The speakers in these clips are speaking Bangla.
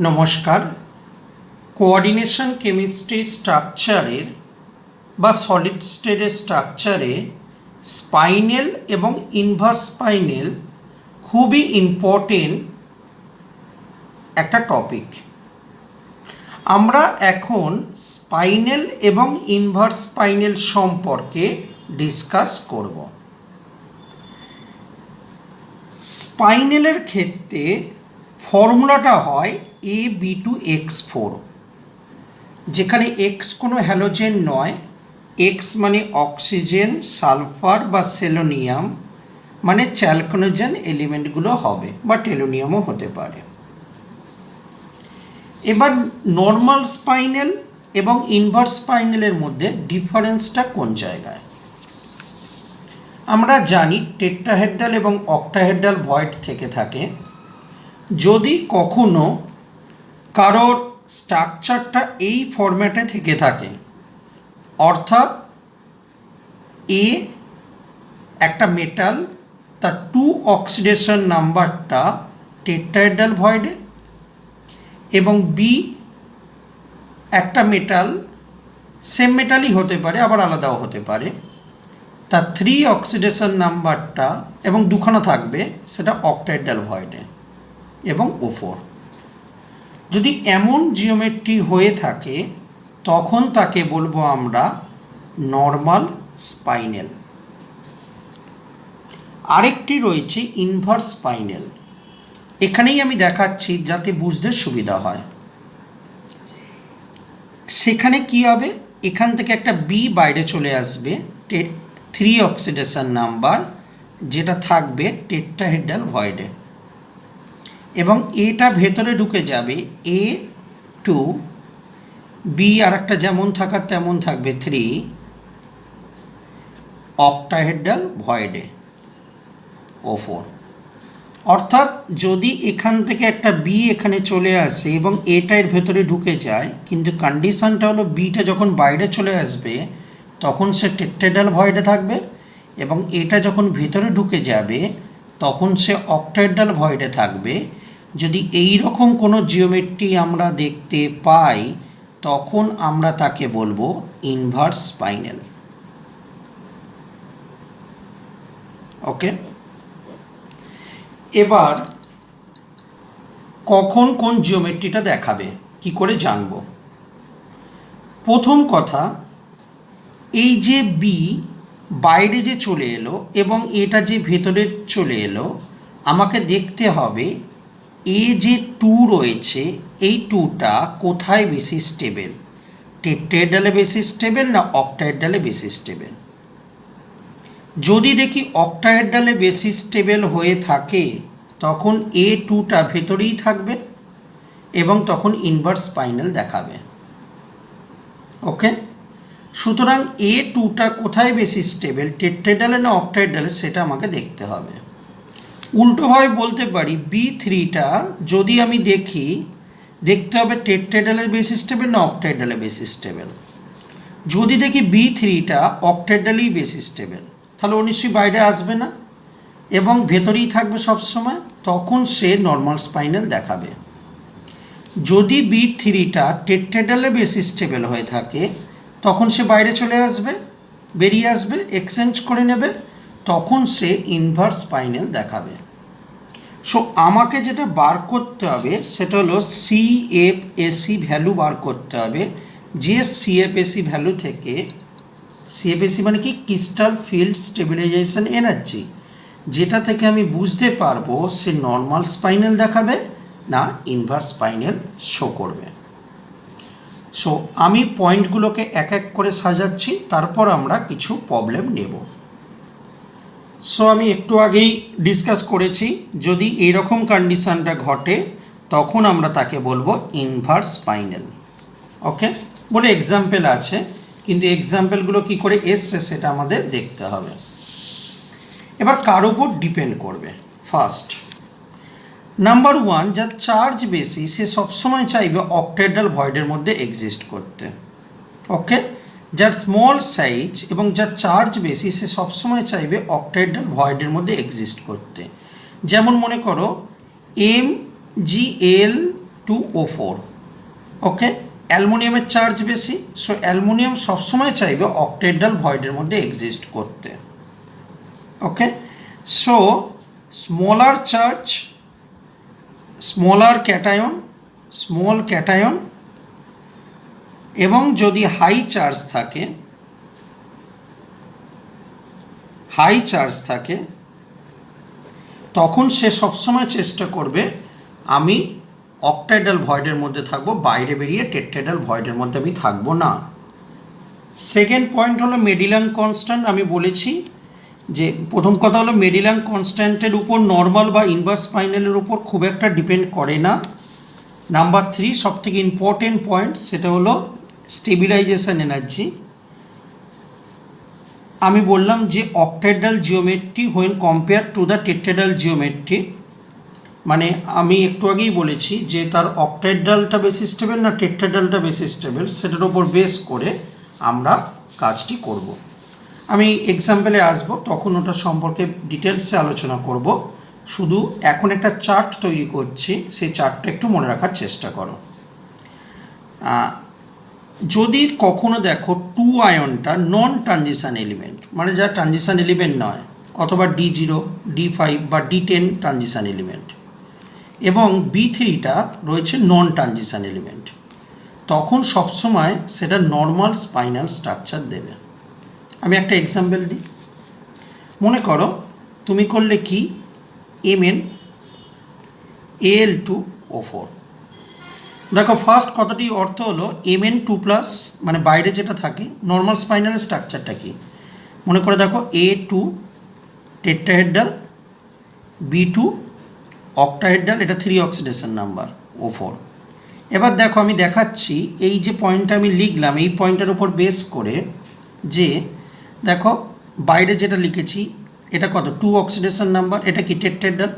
নমস্কার। কোঅর্ডিনেশন কেমিস্ট্রি স্ট্রাকচারের বা সলিড স্টেটের স্ট্রাকচারে স্পাইনেল এবং ইনভার্স স্পাইনেল খুবই ইম্পর্টেন্ট একটা টপিক। আমরা এখন স্পাইনেল এবং ইনভার্স স্পাইনেল সম্পর্কে ডিসকাস করব। স্পাইনেলের ক্ষেত্রে ফর্মুলাটা হয় AB/X4, যেখানে এক্স কোনো হ্যালোজেন নয়, এক্স মানে অক্সিজেন, সালফার বা সেলোনিয়াম মানে চ্যালকোনোজেন এলিমেন্টগুলো হবে, বা টেলোনিয়ামও হতে পারে। এবার নর্মাল স্পাইনেল এবং ইনভার্স স্পাইনেলের মধ্যে ডিফারেন্সটা কোন জায়গায়? আমরা জানি টেট্রাহেড্রাল এবং অক্টাহেড্রাল ভয়েড থেকে থাকে। যদি কখনো কারোর স্ট্রাকচারটা এই ফরম্যাটে থেকে থাকে, অর্থাৎ এ একটা মেটাল, তার 2 অক্সিডেশন নাম্বারটা টেট্রাহেড্রাল ভয়েডে, এবং বি একটা মেটাল, সেম মেটালই হতে পারে আবার আলাদাও হতে পারে, তার 3 অক্সিডেশন নাম্বারটা এবং দুখানা থাকবে, সেটা অক্টাহেড্রাল ভয়েডে এবং O4। যদি এমন জিওমেট্রি হয়ে থাকে তখন তাকে বলবো আমরা নর্মাল স্পাইনেল। আরেকটি রয়েছে ইনভার্স স্পাইনেল। এখানেই আমি দেখাচ্ছি যাতে বুঝতে সুবিধা হয়। সেখানে কি হবে, এখান থেকে একটা বি বাইরে চলে আসবে, 3 অক্সিডেশন নাম্বার, যেটা থাকবে টেট্রাহেড্রাল ভয়েডে, এবং এটা ভেতরে ঢুকে যাবে A2, বি আর একটা যেমন থাকার তেমন থাকবে 3 অক্টাহেড্রাল ভয়েডে O4। অর্থাৎ যদি এখান থেকে একটা বি এখানে চলে আসে এবং এটা এর ভেতরে ঢুকে যায়, কিন্তু কন্ডিশনটা হলো বিটা যখন বাইরে চলে আসবে তখন সে টেট্রাহেড্রাল ভয়েডে থাকবে, এবং এটা যখন ভেতরে ঢুকে যাবে তখন সে অক্টাহেড্রাল ভয়েডে থাকবে। যদি এই রকম কোনো জিওমেট্রি আমরা দেখতে পাই তখন আমরা তাকে বলবো ইনভার্স স্পাইনেল। ওকে, এবার কখন কোন জিওমেট্রিটা দেখাবে কি করে জানবো? প্রথম কথা, এই যে বি বাইরে যে চলে এলো এবং এটা যে ভেতরে চলে এলো, আমাকে দেখতে হবে এ যে 2 রয়েছে এই 2টা কোথায় বেশি স্টেবল, টেট্রাহেড্রালে বেশি স্টেবল না অক্টাহেড্রালে বেশি স্টেবল। যদি দেখি অক্টাহেড্রালে বেশি স্টেবল হয়ে থাকে তখন A2টা ভেতরেই থাকবে এবং তখন ইনভার্স স্পাইনেল দেখাবে। ওকে, সুতরাং A2টা কোথায় বেশি স্টেবল, টেট্রাহেড্রালে না অক্টাহেড্রালে, সেটা আমাকে দেখতে হবে। উল্টোভাবে বলতে পারি B3টা যদি আমি দেখতে হবে টেট্রাহেড্রালে বেশি স্টেবল না অক্টাহেড্রালে বেশি স্টেবল। যদি দেখি B3টা অক্টাহেড্রালেই বেশি স্টেবল, তাহলে ও নিশ্চয়ই বাইরে আসবে না এবং ভেতরেই থাকবে সবসময়, তখন সে নর্মাল স্পাইনেল দেখাবে। যদি B3টা টেট্রাহেড্রালে বেশি স্টেবল হয়ে থাকে তখন সে বাইরে চলে আসবে, বেরিয়ে আসবে, এক্সচেঞ্জ করে নেবে, তখন সে ইনভার্স স্পাইনেল দেখাবে। সো আমাকে যেটা বার করতে হবে সেটা হলো CFAC ভ্যালু বার করতে হবে। যে CFAC ভ্যালু থেকে, CFAC মানে কি, ক্রিস্টাল ফিল্ড স্টেবিলাইজেশন এনার্জি, যেটা থেকে আমি বুঝতে পারবো সে নর্মাল স্পাইনেল দেখাবে না ইনভার্স স্পাইনেল শো করবে। সো আমি পয়েন্টগুলোকে এক এক করে সাজাচ্ছি, তারপর আমরা কিছু প্রবলেম নেব। সো আমি একটু আগেই ডিসকাস করেছি, যদি এইরকম কন্ডিশনটা ঘটে তখন আমরা তাকে বলবো ইনভার্স স্পাইনেল। ওকে, বলে এক্সাম্পল আছে, কিন্তু এক্সাম্পলগুলো কী করে এসছে সেটা আমাদের দেখতে হবে। এবার কার উপর ডিপেন্ড করবে? ফার্স্ট, নাম্বার 1, যার চার্জ বেশি সে সবসময় চাইবে অক্টাহেড্রাল ভয়েডের মধ্যে এক্সিস্ট করতে। ওকে, যার স্মল সাইজ এবং যার চার্জ বেশি সে সবসময় চাইবে অক্টাহেড্রাল ভয়েডের মধ্যে এক্সিস্ট করতে। যেমন মনে করো MgL 2O4, ওকে। অ্যালুমিনিয়ামের চার্জ বেশি, সো অ্যালুমিনিয়াম সবসময় চাইবে অক্টেডাল ভয়েডের মধ্যে এক্সিস্ট করতে, okay. So smaller charge, smaller cation, small cation, এবং যদি হাই চার্জ থাকে তখন সে সবসময় চেষ্টা করবে আমি অক্টাইডাল ভয়েডের মধ্যে থাকবো, বাইরে বেরিয়ে টেট্রাইডাল ভয়েডের মধ্যে আমি থাকবো না। সেকেন্ড পয়েন্ট হলো মেডিলাং কনস্ট্যান্ট। আমি বলেছি যে প্রথম কথা হলো মেডিলাং কনস্ট্যান্টের উপর নর্মাল বা ইনভার্স স্পাইনালের উপর খুব একটা ডিপেন্ড করে না। নাম্বার 3 সবথেকে ইম্পর্টেন্ট পয়েন্ট, সেটা হলো স্টেবিলাইজেশন এনার্জি। আমি বললাম যে octahedral geometry when compare to the tetrahedral geometry, মানে আমি একটু আগেই বলেছি যে তার অক্টাইডালটা বেশি স্টেবল না টেট্রাইডালটা বেশি স্টেবল, সেটার উপর বেস করে আমরা কাজটি করব। আমি এক্সাম্পলে আসবো, তখন ওটা সম্পর্কে ডিটেলসে আলোচনা করব। শুধু এখন একটা চার্ট তৈরি করছি, সেই চার্টটা একটু মনে রাখার চেষ্টা করো। যদি কখনো দেখো 2 আয়নটা নন ট্রানজিশন এলিমেন্ট, মানে যা ট্রানজিশন এলিমেন্ট নয়, অথবা D0, D5 বা D10 ট্রানজিশন এলিমেন্ট, এবং B3টা রয়েছে নন ট্রানজিশন এলিমেন্ট, তখন সবসময় সেটা নর্মাল স্পাইনাল স্ট্রাকচার দেবে। আমি একটা এক্সাম্পল দিই। মনে করো তুমি করলে কি Mn Al2O4। দেখো ফার্স্ট কথাটি অর্থ হলো Mn2+, মানে বাইরে যেটা থাকে নর্মাল স্পাইনালের স্ট্রাকচারটা কি, মনে করে দেখো A2 টেট্রাহেড্রাল, B2 অক্টাহেড্রাল, এটা 3 অক্সিডেশন নাম্বার, O4। এবার দেখো আমি দেখাচ্ছি এই যে পয়েন্টটা আমি লিখলাম, এই পয়েন্টের উপর বেস করে যে দেখো বাইরে যেটা লিখেছি এটা কত 2 অক্সিডেশন নাম্বার, এটা কি টেট্রাহেড্রাল।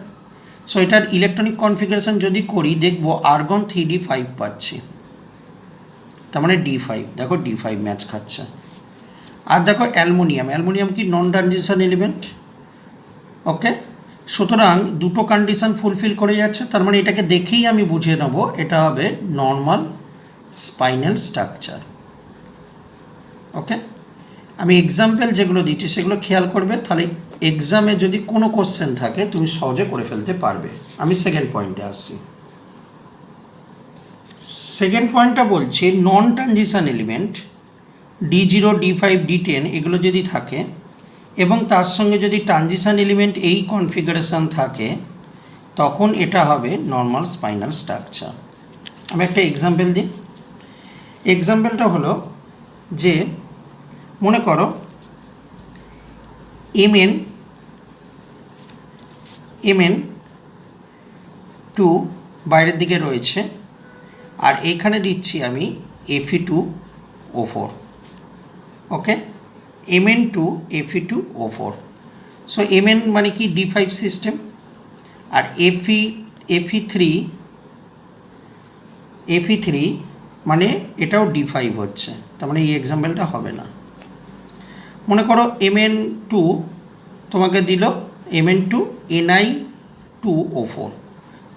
সো এটার ইলেকট্রনিক কনফিগারেশন যদি করি দেখবো আর্গন 3D5 পাচ্ছি, তার মানে D5, দেখো D5 ম্যাচ খাচ্ছে। আর দেখো অ্যালুমিনিয়াম কি নন ট্রানজিশন এলিমেন্ট, ওকে। সুতরাং দুটো কন্ডিশন ফুলফিল করে যাচ্ছে, তার মানে এটাকে দেখেই আমি বুঝিয়ে নেব এটা হবে নর্মাল স্পাইনাল স্ট্রাকচার, ওকে। আমি এক্সাম্পল যেগুলো দিচ্ছি সেগুলো খেয়াল করবে, তাহলে এক্সামে যদি কোনো কোশ্চেন থাকে তুমি সহজে করে ফেলতে পারবে। আমি সেকেন্ড পয়েন্টে আসছি। সেকেন্ড পয়েন্টটা বলছে নন transition element D0, D5, D10 এগুলো যদি থাকে এবং তার সঙ্গে যদি ট্রানজিশন এলিমেন্ট এই কনফিগারেশন থাকে, তখন এটা হবে নর্মাল স্পাইনাল স্ট্রাকচার। আমি একটা এক্সাম্পল দিই। এক্সাম্পলটা হলো যে মনে করো Mn2 বাইরের দিকে রয়েছে, আর এইখানে দিচ্ছি আমি Fe2O4, ওকে। Mn2 Fe2O4। সো Mn মানে কি D5 সিস্টেম, আর Fe3 মানে এটাও D5 হচ্ছে, তার মানে এই এক্সাম্পলটা হবে না। মনে করো Mn2 তোমাকে দিল Mn2 Ni2O4,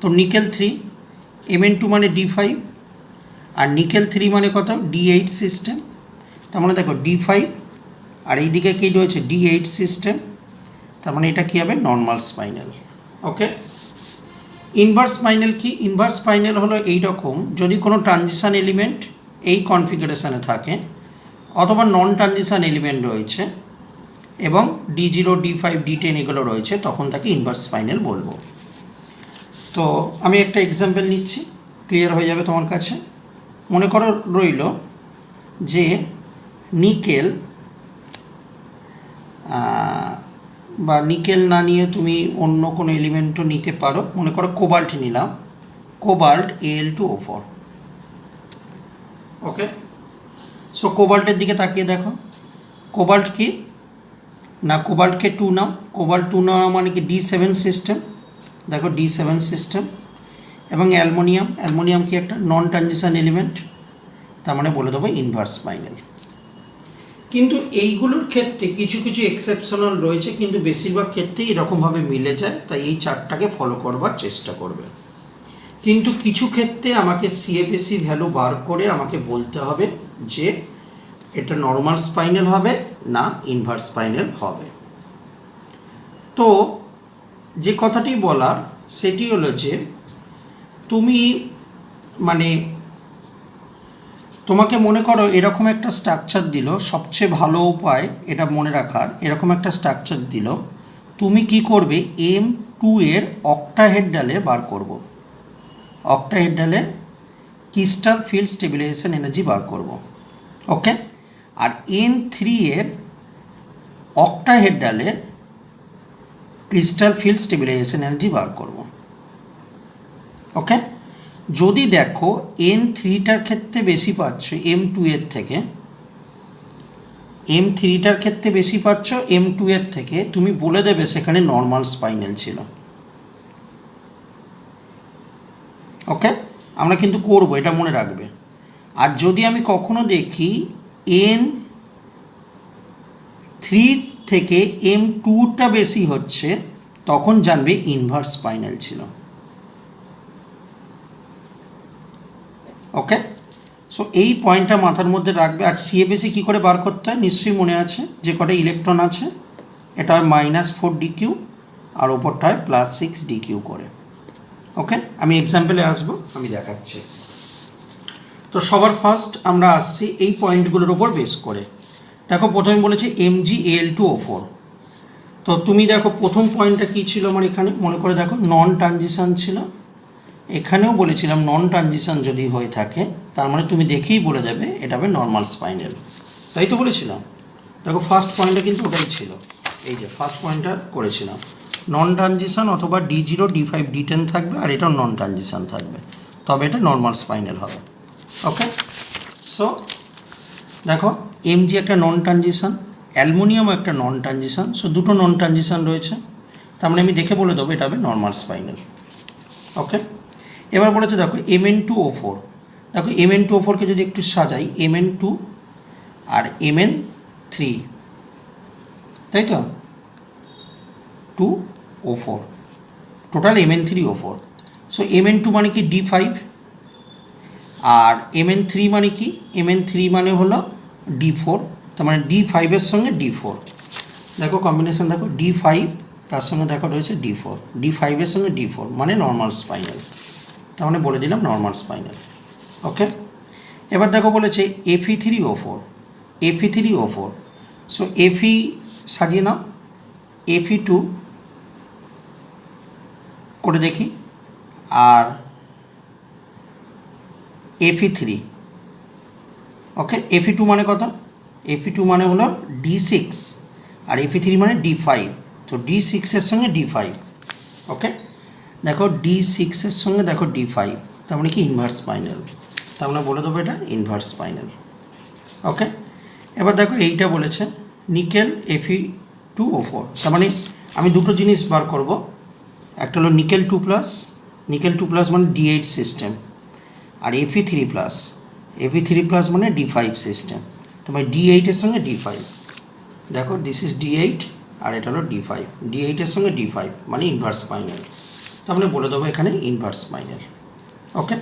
তো নিকেল 3, Mn2 মানে D5 আর নিকেল 3 মানে কত D8 সিস্টেম, তার মানে দেখো D5 আর এইদিকে কি রয়েছে D8 সিস্টেম, তার মানে এটা কি হবে নর্মাল স্পাইনাল, ওকে। ইনভার্স স্পাইনাল কি, ইনভার্স স্পাইনাল হলো এই রকম, যদি কোনো ট্রানজিশন এলিমেন্ট এই কনফিগারেশনে থাকে অথবা নন ট্রানজিশন এলিমেন্ট রয়েছে এবং D0, D5, D10 এগুলো রয়েছে, তখন তাকে ইনভার্স স্পাইনাল বলবো। তো আমি একটা এক্সাম্পল নিচ্ছি, ক্লিয়ার হয়ে যাবে তোমার কাছে। মনে করো রইল যে নিকেল বা নিকেল না নিয়ে তুমি অন্য কোনো এলিমেন্টও নিতে পারো। মনে করো কোবাল্ট নিলাম, কোবাল্ট Al2O4, ওকে। সো কোবাল্টের দিকে তাকিয়ে দেখো, কোবাল্ট কি না, কোবাল্টকে 2 নাও, কোবাল্ট 2 নাও মানে কি D7 সিস্টেম, দেখো D7 সিস্টেম। এবং অ্যালুমিনিয়াম কি একটা নন ট্রানজিশন এলিমেন্ট, তার মানে বলে দেবো ইনভার্স স্পাইনাল। কিন্তু এইগুলোর ক্ষেত্রে কিছু কিছু এক্সেপশনাল রয়েছে, কিন্তু বেশিরভাগ ক্ষেত্রেই এরকমভাবে মিলে যায়, তাই এই চার্টটাকে ফলো করবার চেষ্টা করবে। কিন্তু কিছু ক্ষেত্রে আমাকে সিএফএসি ভ্যালু বার করে আমাকে বলতে হবে যে এটা নর্মাল স্পাইনাল হবে না ইনভার্স স্পাইনাল হবে। তো যে কথাটি বলার সেটি হলো যে তুমি মানে তোমাকে মনে করো এরকম একটা স্ট্রাকচার দিল, সবচেয়ে ভালো উপায় এটা মনে রাখার, এরকম একটা স্ট্রাকচার দিল, তুমি কি করবে M2 এর অক্টাহেড্রালে বার করব, অক্টাহেড্রালে crystal field stabilisation energy bar করব, ওকে। আর N3 এর অক্টাহেড্রালে crystal field stabilisation energy bar করব, ওকে। যদি দেখো N3টার ক্ষেত্রে বেশি পাচ্ছ M2 এর থেকে, M3টার ক্ষেত্রে বেশি পাচ্ছ M2 এর থেকে, তুমি বলে দেবে সেখানে নর্মাল স্পাইনাল ছিল, ওকে। আমরা কিন্তু করব, এটা মনে রাখবে। আর যদি আমি কখনো দেখি N3 থেকে M2টা বেশি হচ্ছে, তখন জানবে ইনভার্স স্পাইনাল ছিল, ওকে। সো এই পয়েন্টটা মাথার মধ্যে রাখবে। আর সিএফএসি কী করে বার করতে হয় নিশ্চয়ই মনে আছে, যে কটা ইলেকট্রন আছে, এটা হয় -4 ডিকিউ আর ওপরটা হয় +6 ডিকিউ করে, ওকে। আমি এক্সাম্পলে আসবো, আমি দেখাচ্ছি। তো সবার ফার্স্ট আমরা আসছি এই পয়েন্টগুলোর ওপর বেস করে। দেখো প্রথমে বলেছি MgAl2O4। তো তুমি দেখো প্রথম পয়েন্টটা কী ছিল আমার এখানে, মনে করে দেখো নন ট্রানজিশন ছিল। এখানেও বলেছিলাম নন ট্রানজিশন যদি হয়ে থাকে তার মানে তুমি দেখেই বলে দেবে এটা হবে নর্মাল স্পাইনাল, তাই তো বলেছিলাম। দেখো ফার্স্ট পয়েন্টটা কিন্তু ওটাই ছিল, এই যে ফার্স্ট পয়েন্টটা করেছিলাম, নন ট্রানজিশন অথবা D0 D5 D10 থাকবে আর এটাও নন ট্রানজিশন থাকবে, তবে এটা নর্মাল স্পাইনাল হবে, ওকে। সো দেখো Mg একটা নন ট্রানজিশন, অ্যালুমিনিয়ামও একটা নন ট্রানজিশন, সো দুটো নন ট্রানজিশন রয়েছে, তার মানে আমি দেখে বলে দেবো এটা হবে নর্মাল স্পাইনাল, ওকে। এবার বলেছে দেখো Mn2O4, দেখো Mn2O4কে যদি একটু সাজাই, Mn2 আর Mn3, তাই তো 2O4, total Mn3O4। So Mn2 মানে কি D5, আর Mn3 মানে কি, Mn3 মানে হলো D4, তার মানে D5 এর সঙ্গে D4, দেখো কম্বিনেশন দেখো D5 তার সঙ্গে দেখো রয়েছে D4, D5 এর সঙ্গে D4 মানে নর্মাল স্পাইনাল, তার মানে বলে দিলাম নর্মাল স্পাইনাল, ওকে। এবার দেখো বলেছে Fe3O4, Fe3O4, সো Fe সাজিয়ে নাও, Fe2 করে দেখি, আর Fe3, ওকে। Fe2 মানে কত, Fe2 মানে হলো D6 আর Fe3 মানে D5, তো D6 এর সঙ্গে D5, ওকে। দেখো D6 এর সঙ্গে দেখো D5, তার মানে কি ইনভার্স স্পাইনাল, তার মানে বলে দেবো এটা ইনভার্স স্পাইনাল, ওকে। এবার দেখো এইটা বলেছে নিকেল Fe2O4, তার মানে আমি দুটো জিনিস বার করব, একটা হলো নিকেল 2+, নিকেল 2+ মানে D8 সিস্টেম, আর Fe3+, Fe3+ মানে D5 সিস্টেম, তার মানে D8 এর সঙ্গে D5, দেখো দিস ইজ D8 আর এটা হলো D5, D8 এর সঙ্গে D5 মানে ইনভার্স স্পাইনাল, তার মানে বলে দেবো এখানে ইনভার্স স্পাইনাল, ওকে।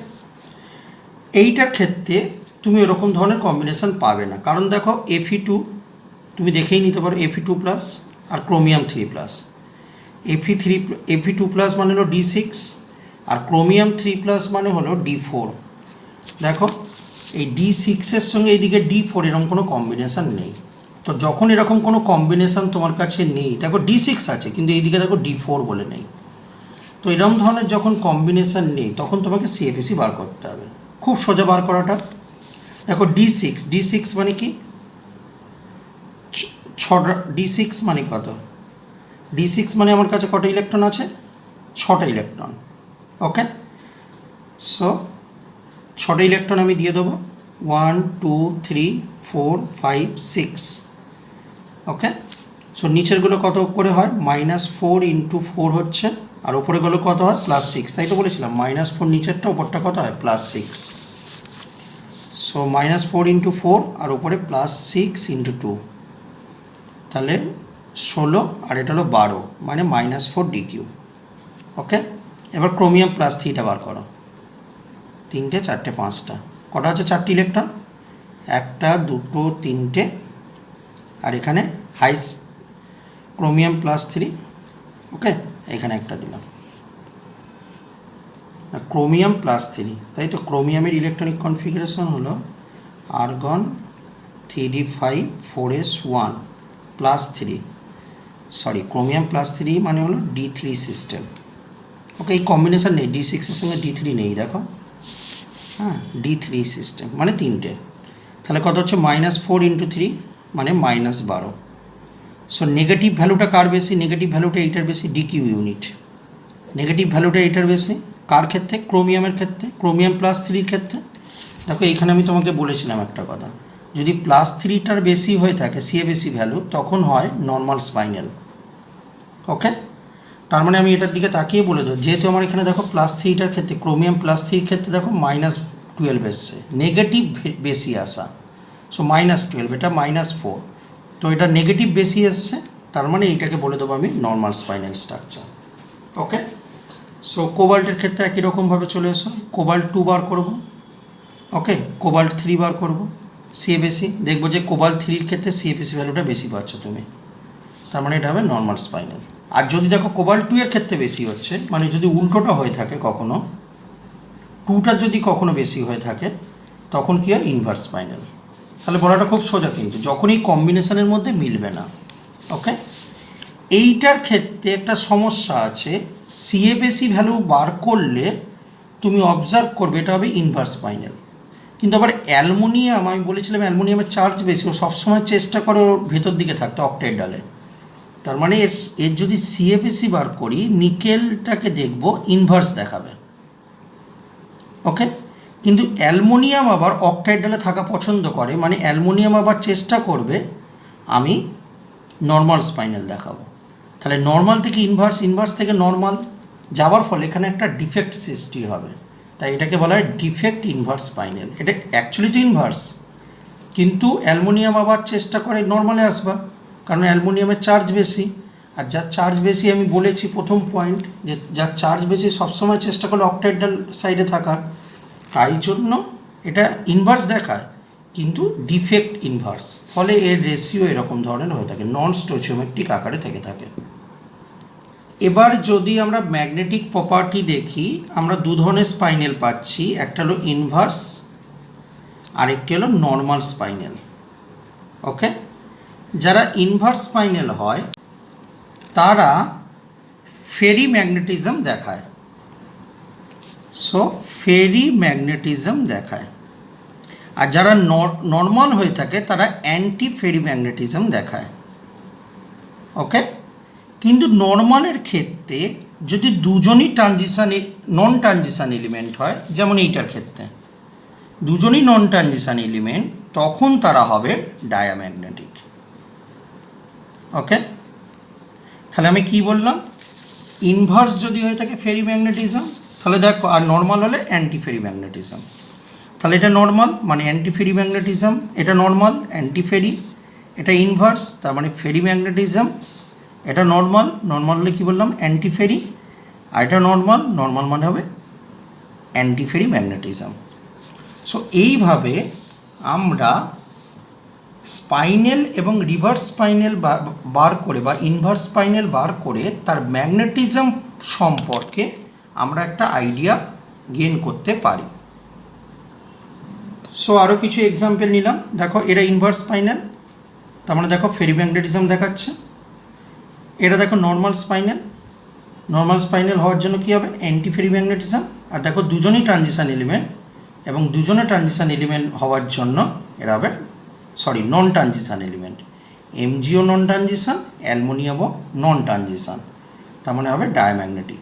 এইটার ক্ষেত্রে তুমি এরকম ধরনের কম্বিনেশন পাবে না, কারণ দেখো Fe2 তুমি দেখেই নিতে পারো Fe2+ আর ক্রোমিয়াম 3+, Fe2+ মানে হলো D6 আর ক্রোমিয়াম 3+ মানে হলো D4, দেখো এই D6 এর সঙ্গে এইদিকে D4 এরকম কোনো কম্বিনেশান নেই, তো যখন এরকম কোনো কম্বিনেশান তোমার কাছে নেই, দেখো D6 আছে কিন্তু এইদিকে দেখো D4 বলে নেই, তো এরকম ধরনের যখন কম্বিনেশান নেই তখন তোমাকে সিএফএসি বার করতে হবে, খুব সোজা বার করাটা। দেখো D6 মানে কি, D6 মানে কত, D6 মানে আমার কাছে কটা ইলেকট্রন আছে, 6টা ইলেকট্রন, ওকে। সো 6টা ইলেকট্রন আমি দিয়ে দেবো, 1 2 3 4 5 6, ওকে। সো নিচেরগুলো কত করে হয়, -4 × 4 হচ্ছে, আর ওপরে গুলো কত হয় +6, তাই তো বলেছিলাম -4 নিচেরটা, ওপরটা কত হয় +6, সো -4 × 4 আর ওপরে +6 × 2, তাহলে 16 আর এটা হলো 12 মানে -4 ডিকিউ, ওকে। এবার ক্রোমিয়াম +3টা বার করো, তিনটে, চারটে, পাঁচটা, কটা আছে? চারটে ইলেকট্রন, একটা, দুটো, তিনটে, আর এখানে হাই ক্রোমিয়াম +3, ওকে, এখানে একটা দিলাম ক্রোমিয়াম +3, তাই তো। ক্রোমিয়ামের ইলেকট্রনিক কনফিগারেশন হলো argon 3d5 4s1 +3, sorry chromium +3 মানে হলো D3 সিস্টেম, ওকে। এই কম্বিনেশান নেই, D6 এর সঙ্গে D3 নেই, দেখো, হ্যাঁ, D3 সিস্টেম মানে তিনটে, তাহলে কত হচ্ছে? -4 × 3 মানে -12। সো নেগেটিভ ভ্যালুটা কার বেশি? নেগেটিভ ভ্যালুটা এইটার বেশি, DQ ইউনিট। নেগেটিভ ভ্যালুটা এইটার বেশি, কার ক্ষেত্রে? ক্রোমিয়ামের ক্ষেত্রে, ক্রোমিয়াম +3 ক্ষেত্রে। দেখো এইখানে আমি তোমাকে বলেছিলাম একটা কথা, যদি +3টার বেশি হয়ে থাকে, সিএ বেশি ভ্যালু, তখন হয় নর্মাল স্পাইনাল, ওকে। তার মানে আমি এটার দিকে তাকিয়ে বলে দেবো, যেহেতু আমার এখানে দেখো +3টার ক্ষেত্রে, ক্রোমিয়াম +3 ক্ষেত্রে দেখো -12 এসছে, নেগেটিভ বেশি আসা, সো -12, এটা -4, তো এটা নেগেটিভ বেশি এসছে, তার মানে এইটাকে বলে দেবো আমি নর্মাল স্পাইনাল স্ট্রাকচার, ওকে। সো কোবাল্টের ক্ষেত্রে একই রকমভাবে চলে এসো, কোবাল্ট 2 বার করবো, ওকে, কোবাল্ট 3 বার করবো, সিএ বেশি, দেখবো যে কোবাল্ট 3-র ক্ষেত্রে সিএ বেশি ভ্যালুটা বেশি পাচ্ছ তুমি, তার মানে এটা হবে নর্মাল স্পাইনাল। আর যদি দেখো কোবাল্ট 2 এর ক্ষেত্রে বেশি হচ্ছে, মানে যদি উল্টোটা হয়ে থাকে কখনো, 2টার যদি কখনো বেশি হয়ে থাকে, তখন কি হয়? Inverse spinal. তাহলে বলাটা খুব সোজা, কিন্তু যখন এই কম্বিনেশনের মধ্যে মিলবে না, ওকে। এইটার ক্ষেত্রে একটা সমস্যা আছে, সিএ বেশি ভ্যালু বার করলে তুমি অবজার্ভ করবে এটা হবে ইনভার্স স্পাইনাল। কিন্তু আবার অ্যালুমিনিয়াম, আমি বলেছিলাম অ্যালুমিনিয়ামের চার্জ বেশি, ও সবসময় চেষ্টা করে ওর ভেতর দিকে থাকতে অক্টাইডালে, তার মানে এর যদি সিএ বেশি বার করি, নিকেলটাকে দেখব ইনভার্স দেখাবে, ওকে। কিন্তু অ্যালুমিনিয়াম আবার অক্টাইডালে থাকা পছন্দ করে, মানে অ্যালুমিনিয়াম আবার চেষ্টা করবে আমি নর্মাল স্পাইনাল দেখাবো, তাহলে নর্মাল থেকে ইনভার্স, ইনভার্স থেকে নর্মাল যাওয়ার ফলে এখানে একটা ডিফেক্ট সৃষ্টি হবে, তাই এটাকে বলা হয় ডিফেক্ট ইনভার্স স্পাইনাল। এটা অ্যাকচুয়ালি তো ইনভার্স, কিন্তু অ্যালুমিনিয়াম আবার চেষ্টা করে নর্মালে আসবা, কারণ অ্যালুমিনিয়ামের চার্জ বেশি, আর যার চার্জ বেশি আমি বলেছি প্রথম পয়েন্ট, যে যার চার্জ বেশি সবসময় চেষ্টা করে অক্টাইডাল সাইডে থাকার, তাই জন্য এটা ইনভার্স দেখায়, কিন্তু ডিফেক্ট ইনভার্স, ফলে এর রেশিও এরকম ধরনের হয়ে থাকে, নন স্টোচিওমেট্রিক আকারে থেকে থাকে। এবার যদি আমরা ম্যাগনেটিক প্রপার্টি দেখি, আমরা দু ধরনের স্পাইনাল পাচ্ছি, একটা হলো ইনভার্স, আরেকটি হলো নর্মাল স্পাইনাল, ওকে। যারা ইনভার্স স্পাইনাল হয় তারা ফেরি ম্যাগনেটিজম দেখায়, সো ফেরি ম্যাগনেটিজম দেখায়, আর যারা নর্মাল হয়ে থাকে তারা অ্যান্টি ফেরি ম্যাগনেটিজম দেখায়, ওকে। কিন্তু নর্মালের ক্ষেত্রে যদি দুজনই নন ট্রানজিশন এলিমেন্ট হয়, যেমন এইটার ক্ষেত্রে দুজনই নন ট্রানজিশন এলিমেন্ট, তখন তারা হবে ডায়াম্যাগনেটিক, ওকে। তাহলে আমি কি বললাম? ইনভার্স যদি হয়ে থাকে ফেরি ম্যাগনেটিজম, তাহলে দেখো, আর নর্মাল হলে অ্যান্টি ফেরি ম্যাগনেটিজম, তাহলে এটা নর্মাল মানে অ্যান্টি ফেরি ম্যাগনেটিজম, এটা নর্মাল অ্যান্টি ফেরি, এটা ইনভার্স তার মানে ফেরি ম্যাগনেটিজম, এটা নর্মাল, নর্মাল হলে কী বললাম? অ্যান্টি ফেরি, আর এটা নর্মাল, নর্মাল মানে হবে অ্যান্টি ফেরি ম্যাগনেটিজম। সো এইভাবে আমরা স্পাইনাল এবং রিভার্স স্পাইনাল বার করে বা ইনভার্স স্পাইনাল বার করে তার ম্যাগনেটিজম সম্পর্কে আমরা একটা আইডিয়া গেইন করতে পারি। সো আরও কিছু এক্সাম্পল নিলাম, দেখো এটা ইনভার্স স্পাইনাল, তার মানে দেখো ফেরি ম্যাগনেটিজম দেখাচ্ছে, এটা দেখো নর্মাল স্পাইনাল, নর্মাল স্পাইনাল হওয়ার জন্য কী হবে? অ্যান্টি ফেরি ম্যাগনেটিজম, আর দেখো দুজনেই ট্রানজিশন এলিমেন্ট, এবং দুজনে ট্রানজিশন এলিমেন্ট হওয়ার জন্য এরা হবে নন ট্রানজিশন এলিমেন্ট, এমজিও নন ট্রানজিশন, অ্যালুমিনিয়ামও নন ট্রানজিশন, তার মানে হবে ডায়াম্যাগনেটিক।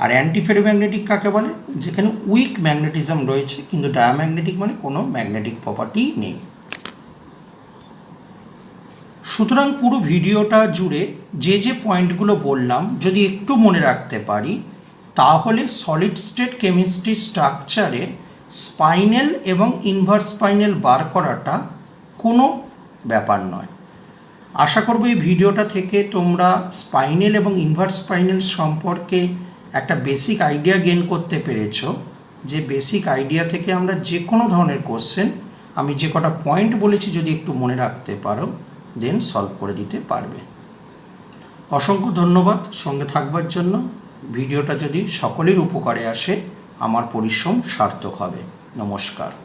আর অ্যান্টি ফেরোম্যাগনেটিক কাকে বলে? যেখানে উইক ম্যাগনেটিজম রয়েছে কিন্তু ডায়াম্যাগনেটিক মানে কোনো ম্যাগনেটিক প্রপার্টি নেই। সুতরাং পুরো ভিডিওটা জুড়ে যে যে পয়েন্টগুলো বললাম যদি একটু মনে রাখতে পারি, তাহলে সলিড স্টেট কেমিস্ট্রি স্ট্রাকচারে স্পাইনাল এবং ইনভার্স স্পাইনাল বার করাটা কোনো ব্যাপার নয়। আশা করব এই ভিডিওটা থেকে তোমরা স্পাইনাল এবং ইনভার্স স্পাইনাল সম্পর্কে একটা বেসিক আইডিয়া গেইন করতে পেরেছো, যে বেসিক আইডিয়া থেকে আমরা যে কোনো ধরনের কোশ্চেন আমি যে কটা পয়েন্ট বলেছি যদি একটু মনে রাখতে পারো দেন সলভ করে দিতে পারবে। অসংখ্য ধন্যবাদ সঙ্গে থাকবার জন্য। ভিডিওটা যদি সকলের উপকারে আসে আমার পরিশ্রম সার্থক হবে। নমস্কার।